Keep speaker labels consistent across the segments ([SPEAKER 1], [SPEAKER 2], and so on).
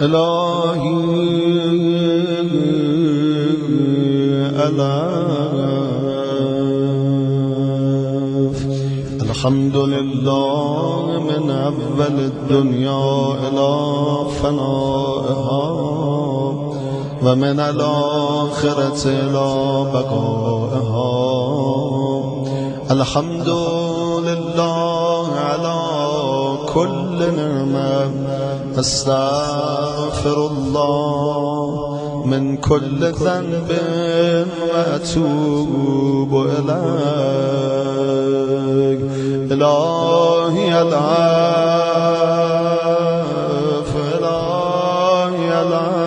[SPEAKER 1] إلهي ألف. الحمد لله من أول الدنيا إلى فنائها، ومن الآخرة إلى بقائها. الحمد لله على كل نعمة. أستغفر الله من كل ذنب وأتوب إليك. إلهي العفو، إلهي العفو.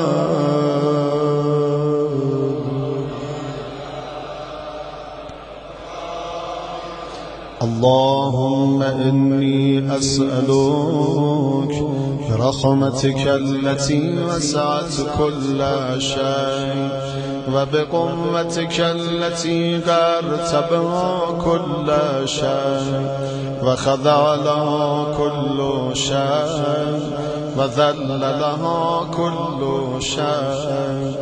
[SPEAKER 1] اللهم إني أسألك برحمتك التي وسعت كل شيء، وبقوتك التي قهرت بها كل شيء، وخضع لها كل شيء، وذل لها كل شيء،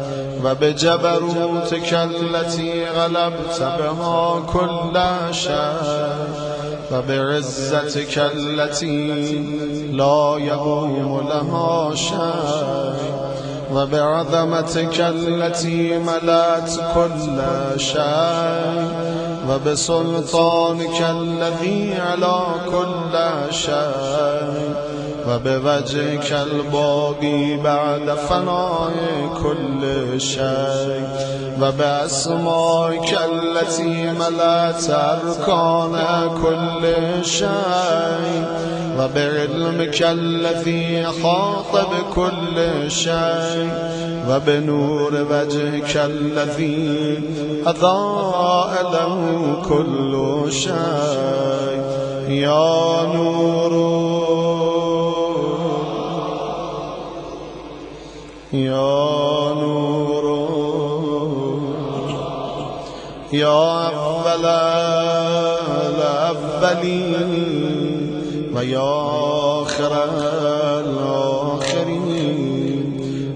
[SPEAKER 1] وبجبروتك التي غلبت بها كل شيء، وبعزتك التي لا يقوم لها شيء، وبعظمتك التي ملأت كل شيء، وبسلطانك الذي على كل شيء، وبوجهك الباقي بعد فناء كل شيء، وبأسمائك التي ملأت أركان كل شيء، وبعلمك الذي أحاط بكل شيء، وبنور وجهك الذي أضاء له كل شيء. يا نور، يا نور، يا أول الأولين ويا آخر الآخرين.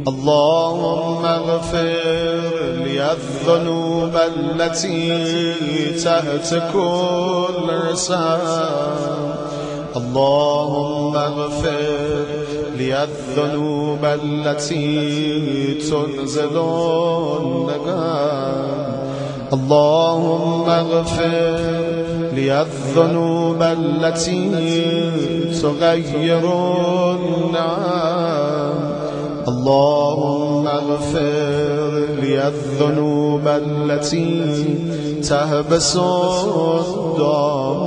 [SPEAKER 1] اللهم اغفر لي الذنوب التي تحت كل رسام. اللهم اغفر لي الذنوب التي تنزل النقام. اللهم اغفر لي الذنوب التي تغير النعم. اللهم اغفر لي الذنوب التي تهبس الدار.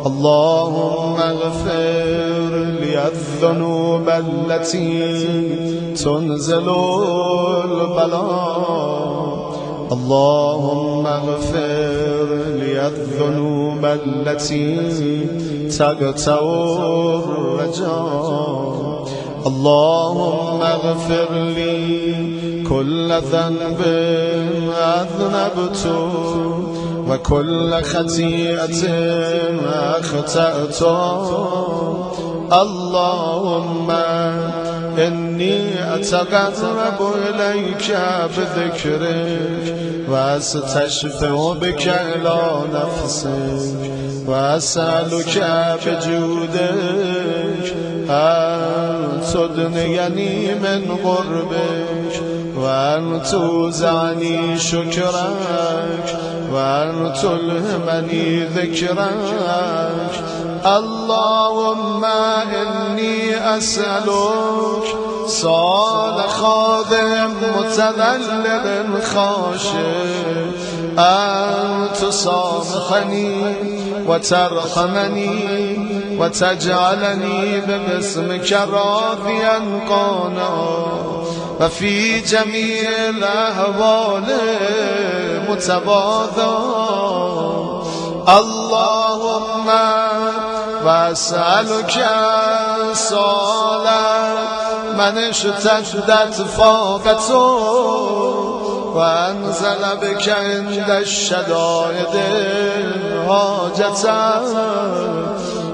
[SPEAKER 1] اللهم اغفر لي الذنوب التي تنزل البلاء. اللهم اغفر لي الذنوب التي تقطع الرجاء. اللهم اغفر لي كل ذنب أذنبته وكل خطيئة أخطأت. اللهم إني أتقرب إليك بذكرك، وأستشفع بك إلى نفسك، وأسألك بجودك أن تدنيني من قربك، وأن توزعني شكرك، وأن تلهمني ذكرك. اللهم إني أسألك صالح خادم متذلل خاشع أن تصافحني وترحمني وتجعلني باسمك راضيا قانعا، وفي جميع الأحوال متواضعا. اللهم وأسألك صالح من اشتدت فاقته وأنزل بك عند الشدائد حاجته،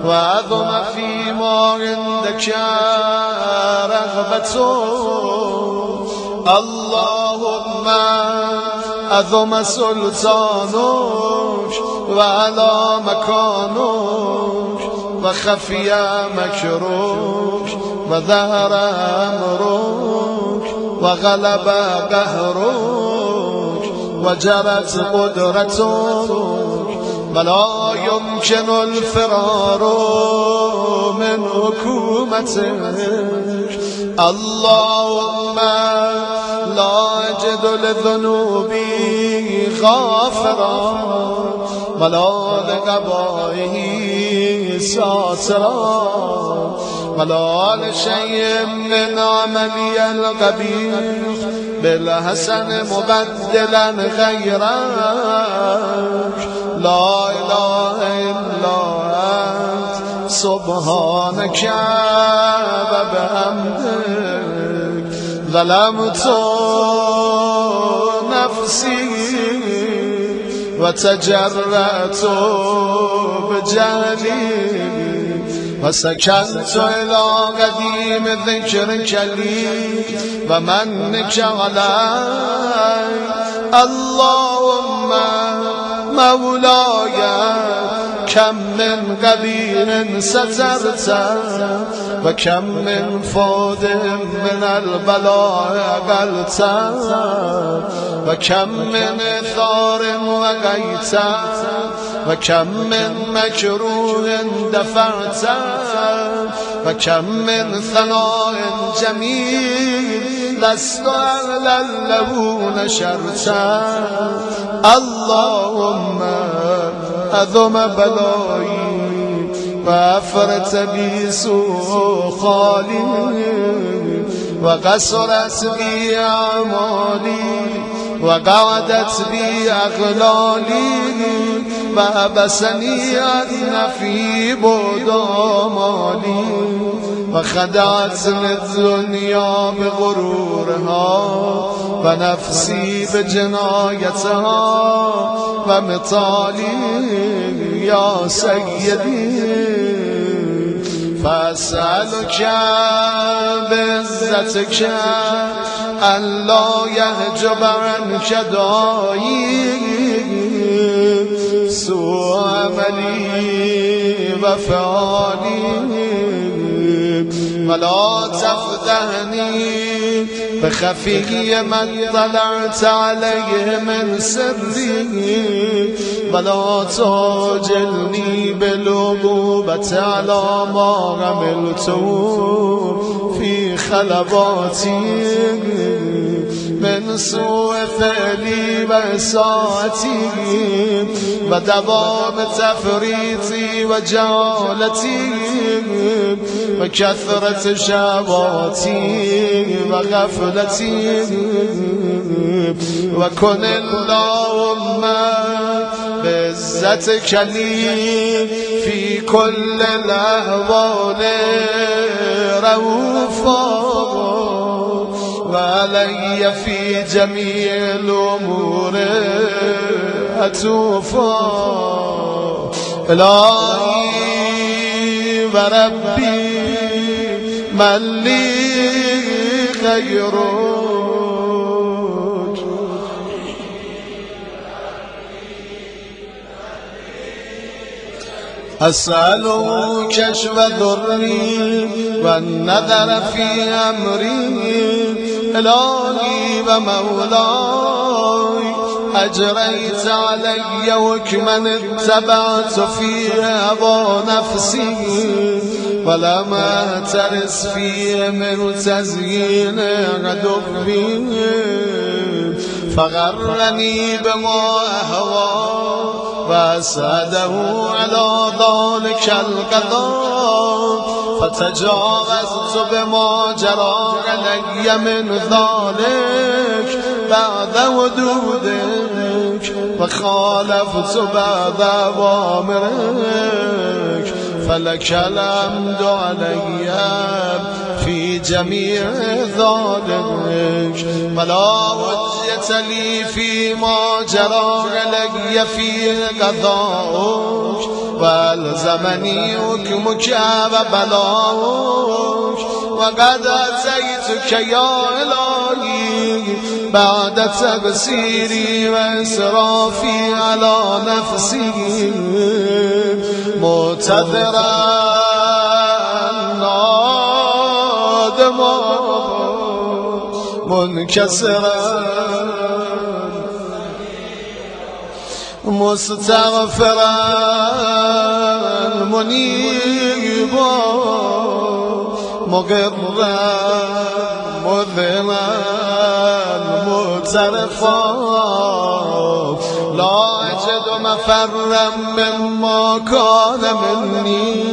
[SPEAKER 1] وعظم فيما عندك رغبتك اللهم عظم سلطانك وعلى مكانك وخفي مكرك وظهر أمرك وغلب قهرك وجرت قدرتك ولا يمكن الفرار من حكومتك اللهم لا أجد لذنوبي غافرا ولا لقبائه ساترا ولا لشيء من عملي القبيح بالحسن مبدلا غيرك لا إله إلا أنت سبحانك وبحمدك ظلمت نفسي وتجرأت بجهلي وسكنت إلى قديم ذكرك لي ومنك علي اللهم مولاي كم من قبيح سترت وكم من فود من البلاء قلت وكم من ثار وقيت وكم من مكروه دفعت وكم من ثناء جميل لست أهلا له نشرت اللهم أذم بلائي وأفرت بي سوء خالي وقصرت بي أعمالي وقعدت بي أغلالي وأبسني أدنى في بدامالي وخدعتني الدنيا بغرورها ونفسي بجنايتها ومطالي يا سيدي فأسألك بعزتك أن لا يحجب عنك داعي سوء عملي وفعالي ولا تفضحني بخفي من طلعت عليه من سري ولا تعجلني بالعقوبة على ما عملت في خلواتي من سوء فعلي وإساءتي ودوام تفريطي وجهالتي وكثرة شهواتي وغفلتي وكن اللهم بعزتك لي في كل الأحوال رؤوفا وعلي في جميع الأمور أتوفا إلهي وربي من لي غيرك أسأله كشف ضري والنذر في أمري إلهي ومولاي أجريت علي حكما اتبعت فيه هوى نفسي ولم أهترس فيه من تزيين عدوي فغرني بما أهوى وأسعده على ذلك القضاء فتجاوزت بما جرى علي من ذلك بعد ودودك وخالفت بعد أوامرك فلك الحمد علي في جميع ذلك ولا حجة لي فيما جرى علي فيه قضاؤك والزمني حكمك وبلاؤك وقد أتيتك يا إلهي بعد تبصيري وإسرافي على نفسي معتذرا نادما منكسرا مستغفرا منيبا مقرا مذلا معترفا لا أجد مفرا مما كان مني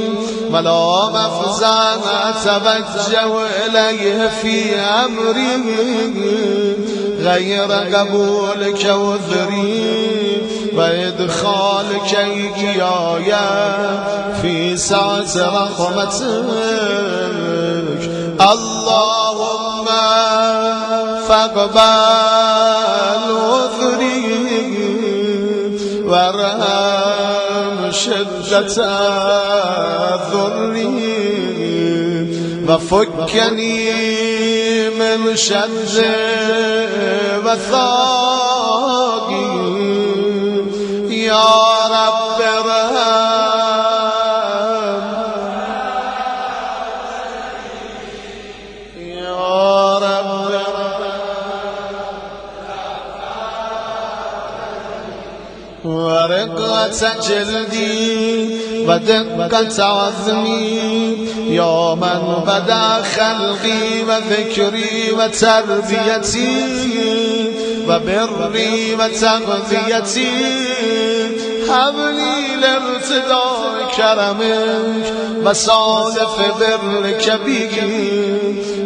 [SPEAKER 1] ولا مفزعا أتوجه إليه في أمري غير قبولك وذري وإدخالك إياي في سعة رحمتك اللهم فاقبل عذري وارحم شدة ضري وفكني من شر وثاقي يا رب ارحم يا رب ورقة جلدي ودقة عظمي يا من بدا خلقي وذكري وتربيتي وبري وتغذيتي هب لي لارتداء كرمك وصالف برك بي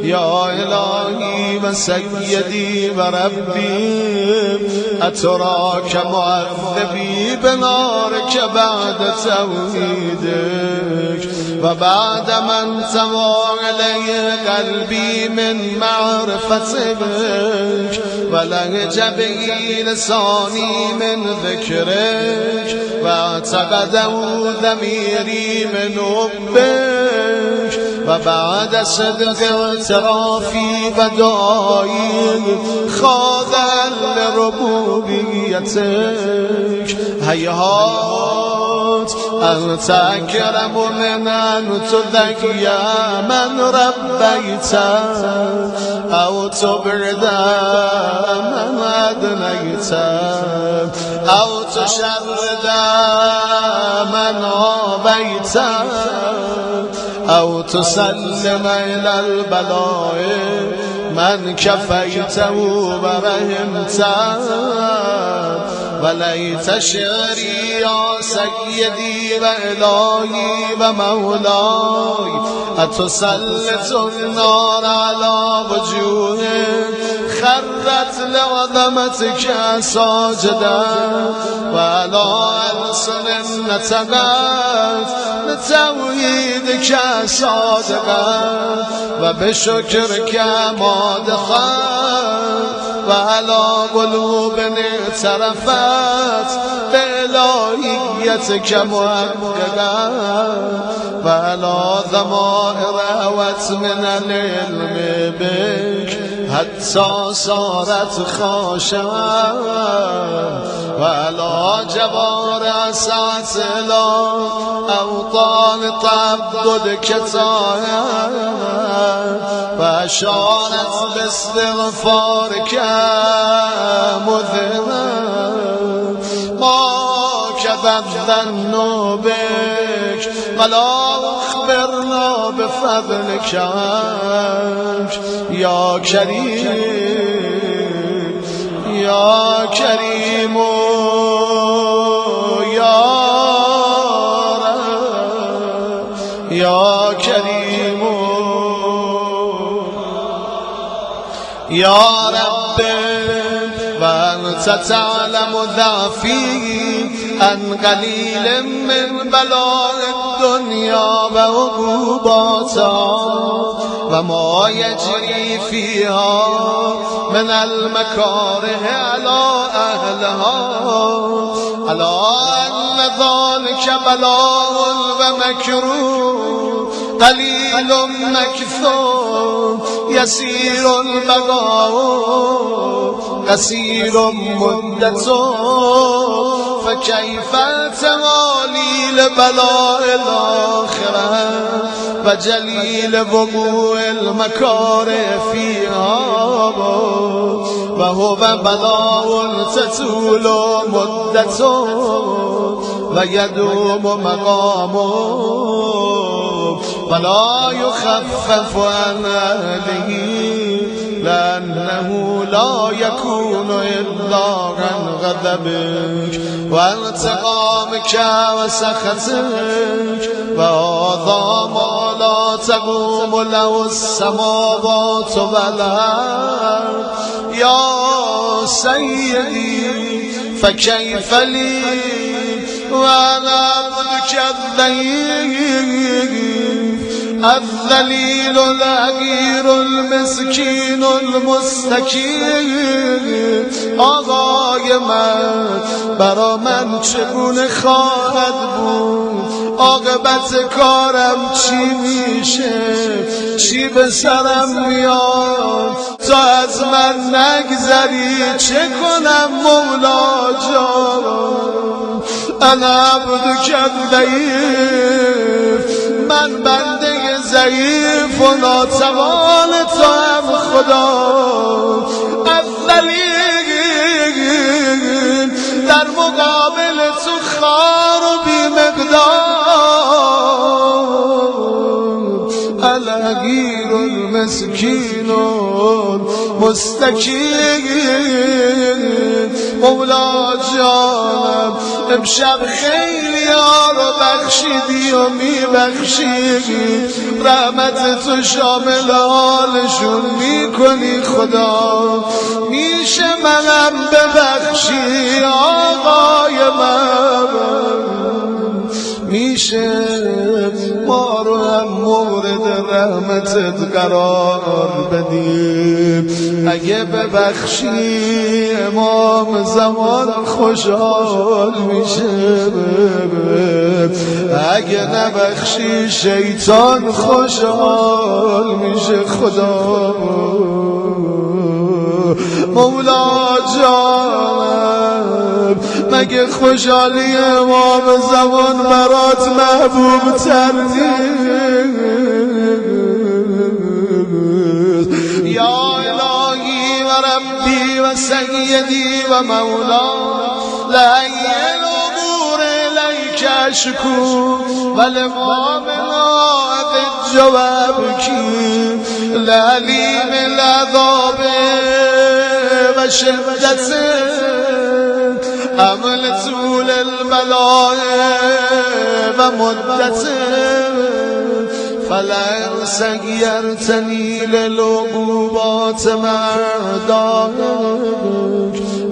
[SPEAKER 1] يا إلهي وسيدي وربي أتراك معذبي بنارك بعد توحيدك وبعد من سوى عليه قلبي من معرفتك ولهج به لساني من ذكرك واعتقده ضميري من حبك وبعد صدق اعترافي ودعائي خاضعا لربوبيتك هيهات أنت أكرم من أن تذكي من ربيت أو تبرد من أدنيت أو تشرد من عابيت أو تسلم إلى البلاء من كفيته ورحمته وليت شعري يا سيدي وإلهي ومولاي أتسلط النار على وجوه خرت لعظمتك ساجدا وعلى ألسن نطقت لتوحيدك صادقا وبشكرك مادخا وعلى قلوب اعترفت بإلهيتك محققا وعلى ضمائر هوت من العلم بك حتى صارت خاشعا وعلى جوارع سعت إلى أوطان تعبدك طاهرا وأشارت باستغفارك مذهبا ما كذب الظن بك ولا أخبرنا بفضلك يا كريم يا كريم يا رب يا كريم يا رب وأنت تعلم ضعفي عن قليل من بلاء الدنيا وعقوباتها وما يجري فيها من المكاره على أهلها على أن ذلك بلاء ومكروه قلیل مکثور یسیر البقاء قصیر مدت فکیف توالی لبلاء الاخره و جلیل وقوع المکاره فیها و هو بلاء تطول مدت و یدوم مقام ولا يخفف عن أهله لأنه لا يكون إلا عن غضبك وانتقامك وسخطك وهذا ما لا تقوم له السماوات والأرض يا سيدي فكيف لي وأنا عبدك الذليل الحقير المسكين المستکین. آقای من برا من چگونه خواهد بود؟ عاقبت کارم چی میشه؟ چی به سرم میاد تا از من نگذری؟ چه کنم مولا جان؟ انا عبدک الضعیف، من بنده ضعیف و ناتوان تو هم خدا. الذلیل در مقابل تو خار و بی مقدار، الحقیر المسکین المستکین. مولا جانم امشب خیلی ها رو بخشیدی و میبخشی، رحمت تو شامل حالشون میکنی خدا. میشه منم ببخشی آقای من؟ میشه ما رو هم مورد رحمتت قرار بدیم؟ اگه ببخشی امام زمان خوشحال میشه، اگه نبخشی شیطان خوشحال میشه خدا. مولا جانم مگه خوشحالی امام زمان برات محبوب تر نیست؟ یا الهی و ربی و سیدی و مولا لعی الامور الیک اشکو و لمامنا جواب کی لعلیم العذاب و شدت عمل طول البلاء و مدت فلن سیرتنی للعقوبات مردانک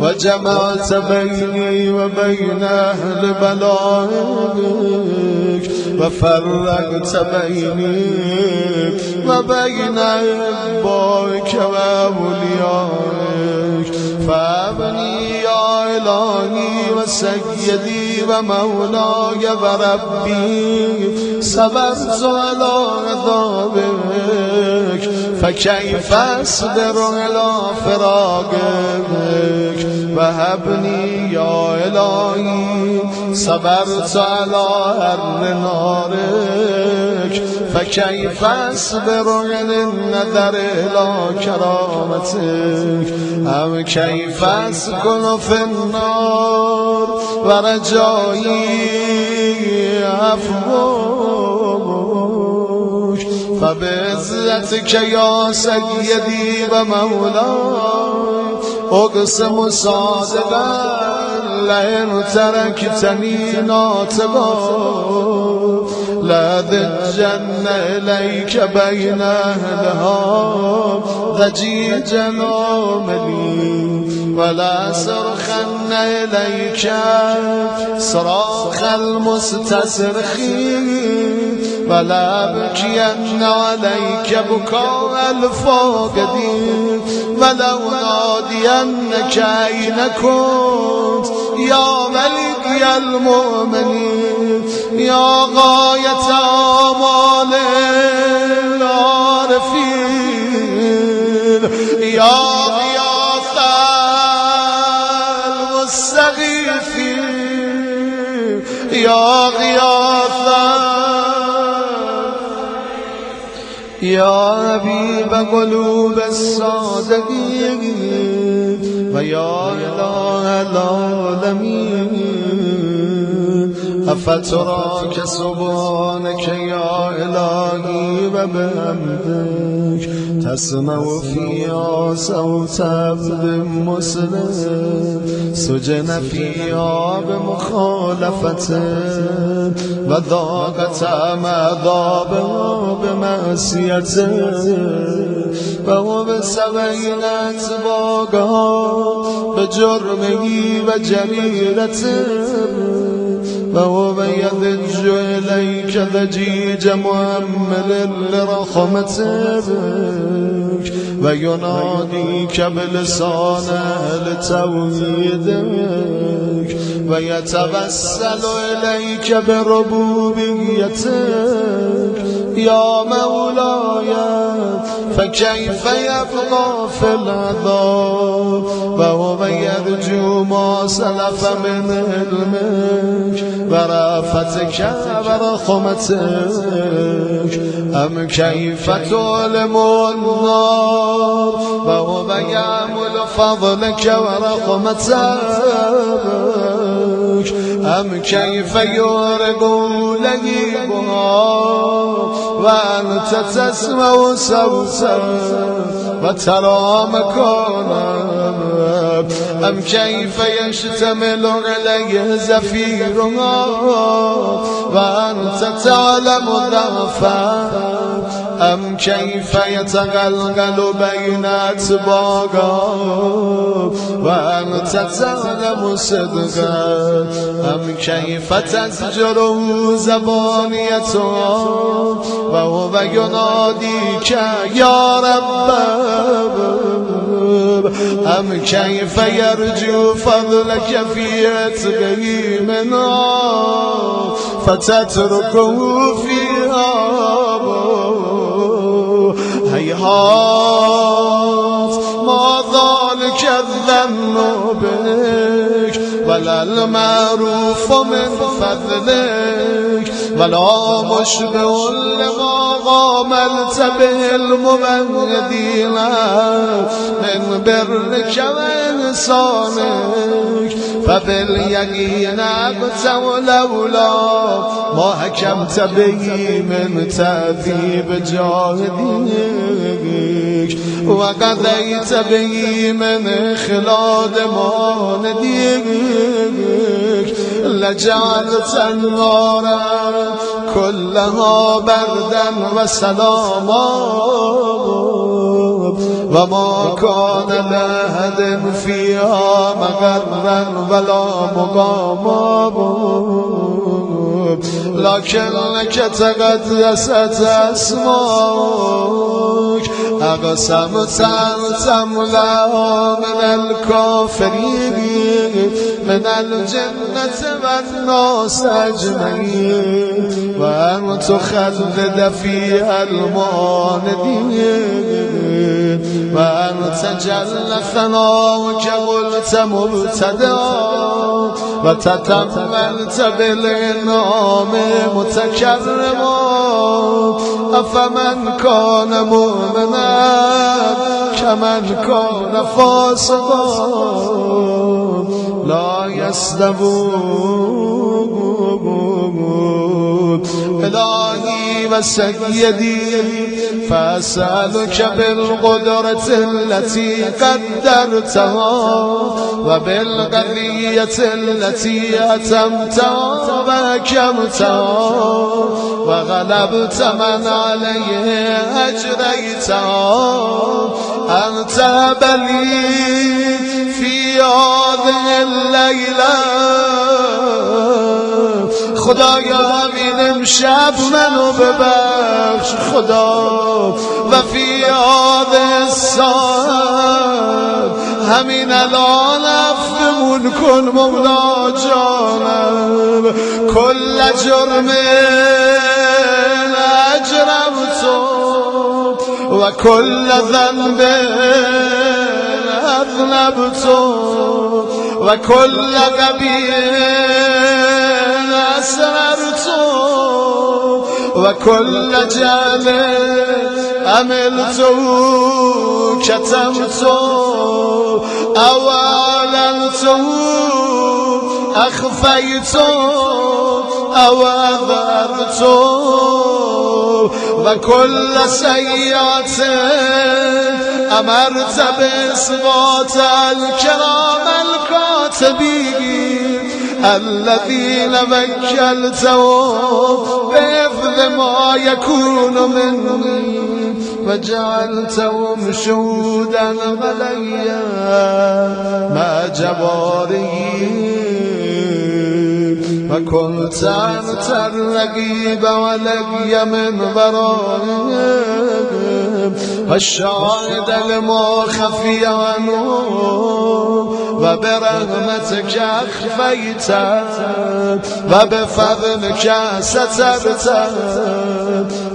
[SPEAKER 1] و جمعت بینی و بین اهل بلایک و فرقت بینی و بین احبایک و اولیایک فابنی یا الهی و سیدی و مولای و ربی صبرت علی عذابک فکیف اصبر علی فراقک و هبنی یا الهی صبرت علی حر نارک فکیف اصبر علی النظر الی کرامتک ام کیف اسکن فی النار و رجایی عفوک فبعزتک یا سیدی و مولای اقسم صادقا لئن ترکتنی ناطقا لأضجن إلیک بین اهلها ضجیجا آملی ولأصرخن إلیک صراخ المستصرخین ولأبکین علیک بکاء الفاقدین ولو نادینک أین کنت یا ولی المؤمنین یا غایت آمال العارفین یا غیاث المستغیثین یا غیاث یا حبیب قلوب الصادقین و یا اله العالمین افتراک سبحانک یا الهی و بحمدک تسمع فیها صوت عبد مسلم سجن فیها بمخالفته و ضاقت عذابها بمعصیته و هو بسبعینت باقا بجرمه و جریرته و هو یضج الیک ضجیج محمل لرحمتک و ینادیک بلسان اهل توحیدک و یتوسل الیک بربوبیتک یا مولای فکیف یبقی فی العذاب و هو یرجو ما سلف من علمک و رأفتک و رحمتک ام کیف تعلم النار و هو یعمل فضلک و رحمتک ام کیف یورق لهیبها و انت تسمع صوتا و ترى مکانا ام کیف یشتمل علیه زفیرها و انت تعلم ضعفا ام کیف یتقلقل بین اطباقا و انت تعلم صدقا ام کیف تزجره زبانیتها و هو ینادیک یا رب ام کیف یرجو فضلک فی عتقه منها فتترکه فیها هیهات ما ذلک الظن بک ولا المعروف من فضلک ولا مشبع لما قاملت به المبعدین من برك و انسانک فبالیقین ابتم لولا ما حکمت به من تعذیب جاهدیک و قضیت به من اخلاد ماندیک لجعلت النار كلها بردا و سلاما و ما کان لأحد فیها مقرا ولا مقاما لكنك تقدست اسماك اقسمت ان تملأ من الكافرين من الجنة والناس اجمعين وان تخلد فيها المعاندين وان تجل ثناؤك قلت مبتدا وتتملت بالانعام متكرما افمن كان مؤمنا كمن كان فاسقا لا يستوون الهی و سیدی فاسألك بالقدرة التي قدرتها وبالقضية التي أتمتها وحكمتها وغلبت من عليه أجريتها أن تهبلي في هذه الليلة خدایا همین امشب منو ببخش خدا و فی هذه الساعة همین الان عفو معفون کن مولا جانم کل جرم اجرمت و کل ذنب اذنبت و کل قبیح اسررت و کل جهل عملت كتمت او اعلنت اخفيت او اظهرت و كل سيئة امرت باثبات الكرام الكاتبين الذين وكلتهم بحفظ ما يكون مني وجعلتهم شهودا علي مع جواري وكنت أنت الرقيب علي من ورائهم والشاهد لما خفي عنهم وبرحمتك أخفيت وبفضلك سترت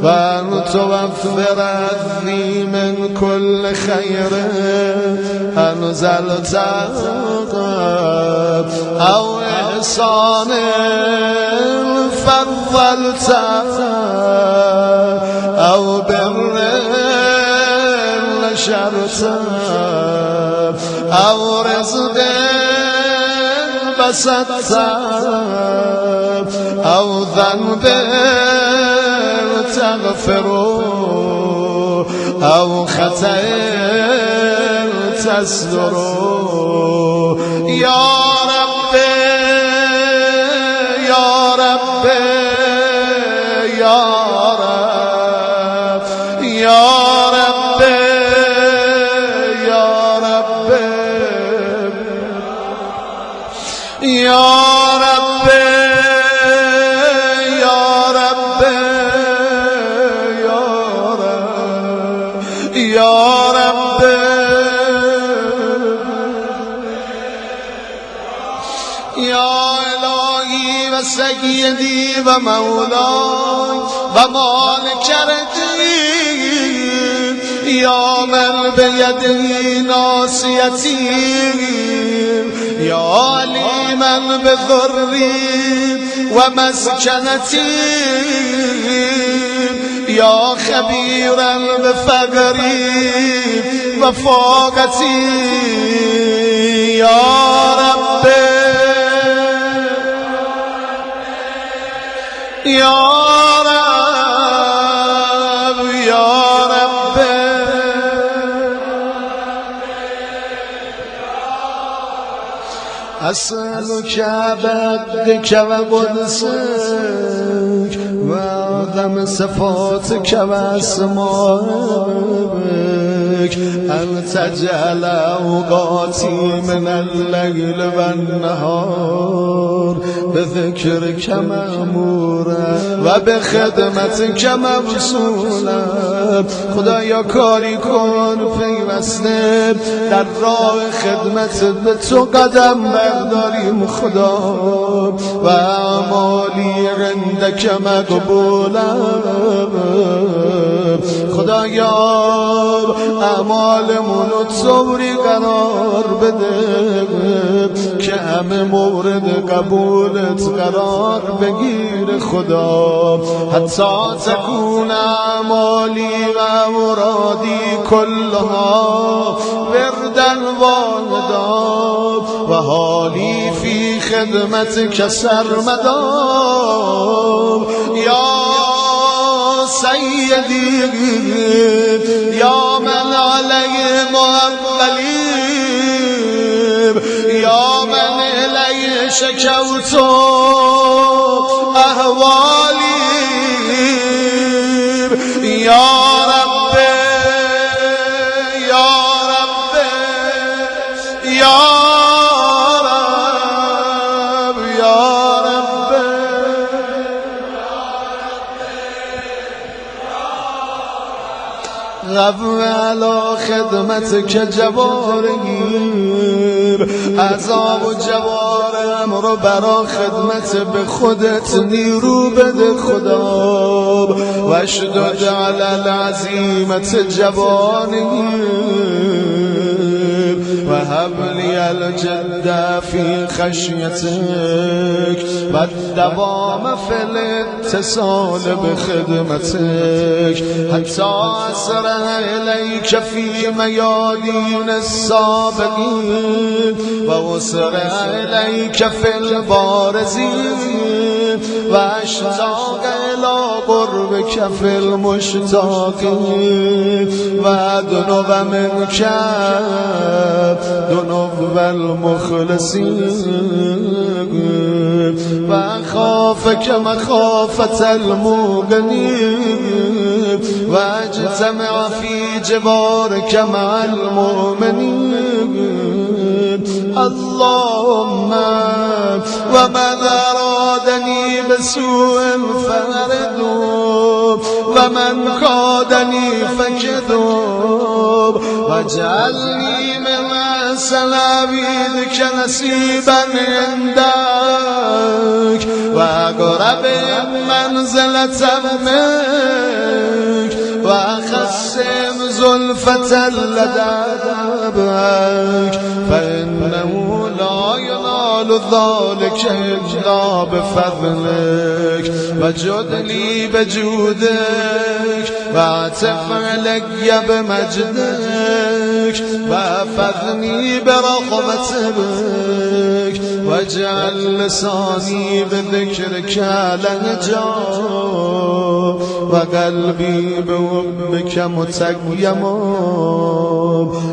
[SPEAKER 1] وأن توفر عني من كل خير أنزلت أو إحسان فضلت أو بر نشرت أو رزق بسطت أو ذنب تغفر أو خطأ تستر يا رب يا رب يا رب يا رب يا رب يا رب يا رب يا رب يا إلهي وسيدي ومولاي ومالك الدين يا من بيده ناصيتي يا عليما بضري ومسكنتي يا خبيرا بفقري وفاقتي يا رب يا رب يا رب أسألك بعبدك وقدسك وأعظم صفاتك وأسمائك أن تجعل أوقاتي من الليل والنهار بذكرك مأمورا وبخدمتك مبسولا خدایا کاری کن پیوسته در راه خدمت به تو قدم برداریم خدا و اعمالی عندک مقبولا خدایا اعمالمون رو طوری قرار بده که همه مورد قبولت قرار بگیر خدا حتی تکون اعمالی و مرادی کلها وردن واحدا و حالی فی خدمتک سرمدا یا سیدی یا من علیهم اولیم یا من الی شکوت احوالی یا رب یا رب یا رب یا رب غفو علی خدمتک جوارگی عذاب و جوارم رو برا خدمت به خودت نیرو بده خدا و اشدد علی العزیمت جوانی و هب لی الجد فی خشیتک و الدوام فی الاتصال بخدمتک حتی اسرع الیک فی میادین السابقین و اسرع الیک فی البارزین و اشتاق الی قربک فی المشتاقین و دنو منک دنو المخلصین و خافک مخافت الموقنین و اجتمع فی جوارک مع المؤمنین اللهم و من ارادنی بسوء فردو و من کادنی فکدو و جعلنی من سلاویدک نصیبا عندک و اقرب منزلة منک و خصم زلفة لدبک فإنه لا ينال ذلك إلا بفضلك وجد لي بجودك واعتف علي بمجدك وافذني برغبتك واجعل لساني بذكرك لهجا وقلبي بحبك متيما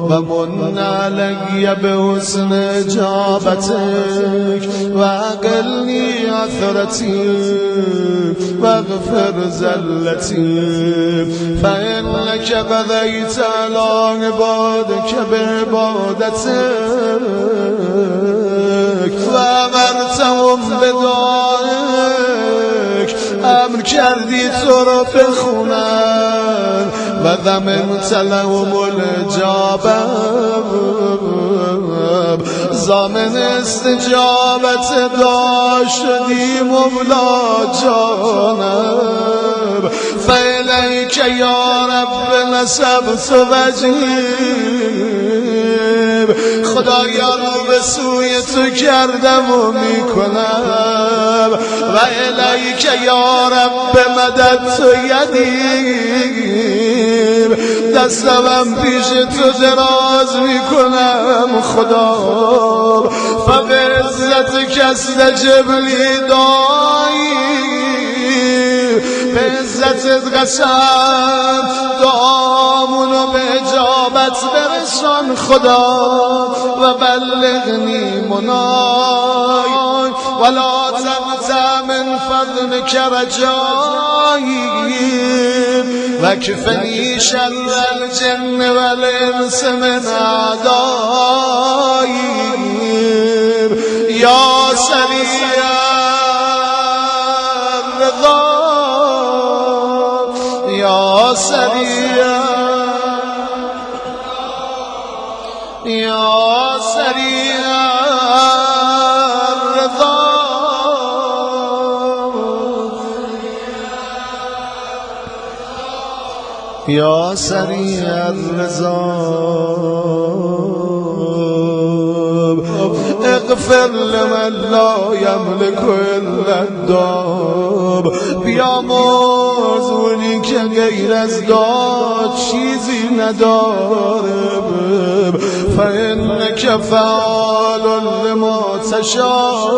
[SPEAKER 1] ومن علي بحسن إجابتك وأقلني عثرتي واغفر زلتي فإنك قضيت على عبادك بعبادتك وأمرتهم بدعائك امر کردی تو رو بخونن و ضمنت لهم الاجابه ضامن استجابت دعا شدی مولا جانم فالیک یا رب نسبت وجهی خدایا رو به سوی تو کردم و میکنم و الیک یا رب مدد تو یدیم دستم پیش تو دراز میکنم خدا فبعزت کستجب لی دعایی به عزتت قسم دعامونو به اجابت برسان خدا و بلغنی منای ولا تقطع من فضلك رجایی و کفنی شر الجن والانس من اعدایی یا سریع الرضا یا سریع یا سریع الرضا یا سریع الرضا اغفر لمن لا یملک الا الداب بیامرز اونی که غیر از داد چیزی نداره فانک فعال لما تشاء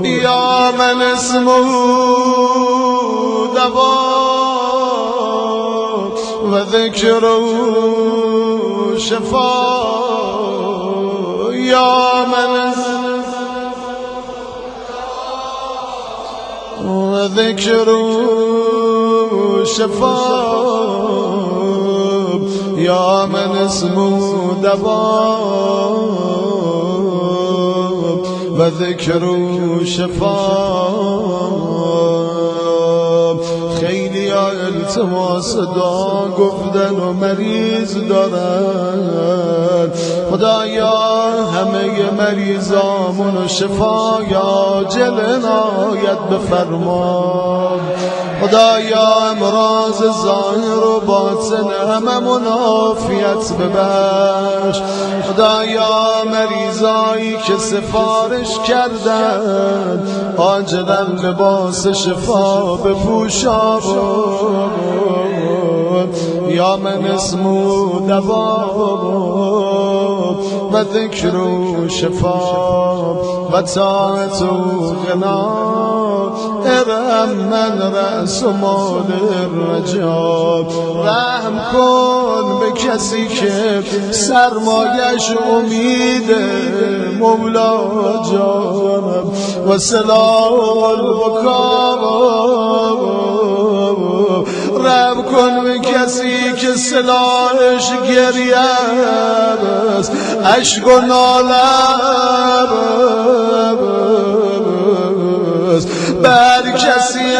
[SPEAKER 1] یا من اسمه دوا و ذکره شفا یا من و ذکره شفا یا من اسمه دوا و ذکره شفا خیلی التماس دعا گفتن و مریض دارن. خدایا همه مریضامون و شفای عاجل عنایت بفرما. خدایا امراض ظاهر و باطن هممون عافیت ببخش. خدایا مریضایی که سفارش کردن عاجلا لباس شفا بپوشا. یا من اسمو دوا و ذکر و شفا و طاعت و غنا. ارحم من رأس مال الرجا. رحم کن به کسی که سرمایش امیده مولا جانم و سلام البکا. رحم کن به کسی که سلاحش گریه است، اشک و ناله است. به هر کسی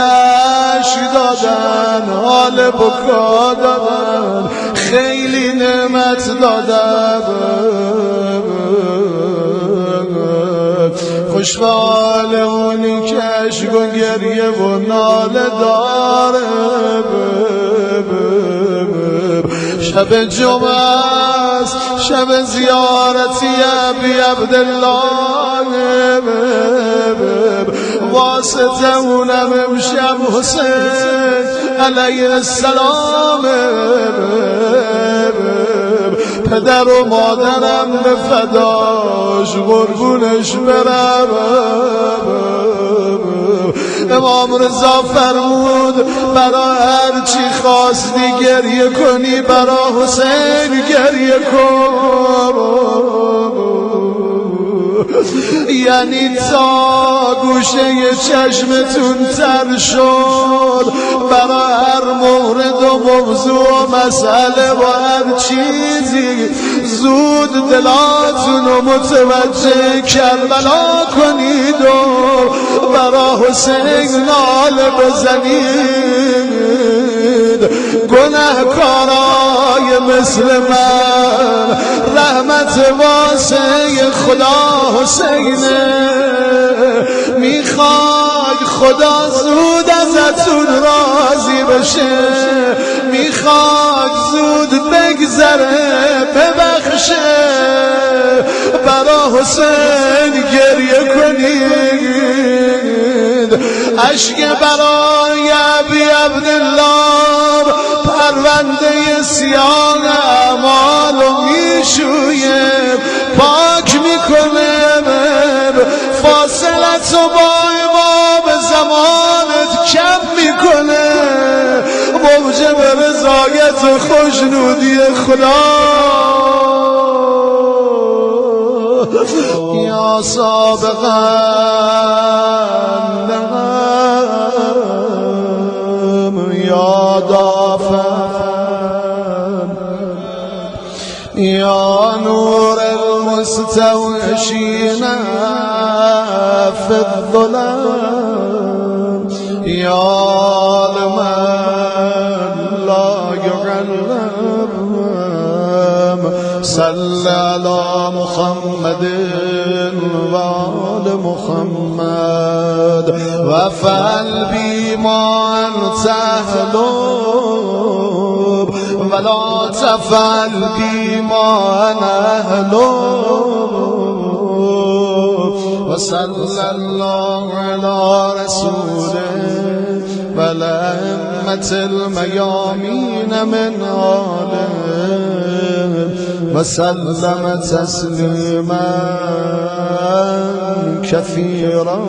[SPEAKER 1] اشک دادن، حال بکا دادن، خیلی نعمت دادن. خوش به حال اونی که اشک و گریه و ناله داره. شب جمعه است، شب زیارتی ابی عبدالله، واسطه اونم امشب حسین علیه السلام. پدر و مادرم به فداش قربونش برم. امام رضا فرمود برا هر چی خواستی گریه کنی، برا حسین گریه کن. یعنی تا گوشه چشمتون تر شد، برا هر مورد و موضوع و مسئله و هر چیزی زود دلاتون رو متوجه کربلا کنید و برا حسین ناله بزنید. گناهکارای مثل من رحمت واسه خدا حسینه. میخواد خدا زود ازتون راضی بشه، میخواد زود بگذره ببخشه. برا حسین گریه کنید. اشک برای ابی عبدالله پرونده سیاه اعمالو میشویه، پاک میکنه. فاصلت و با امام زمانت کم میکنه، موجب رضایت و خوشنودی خدا. یا سابقا یا دافع یا نور المستوحشین في الظلام. یا لمن لا يعلم صل على محمد وآل محمد وفعل بما أنت أهله ولا تفعل بما أنا أهله. وصلى الله على رسوله والأئمة الميامين من آله وسلم تسليما كثيرا.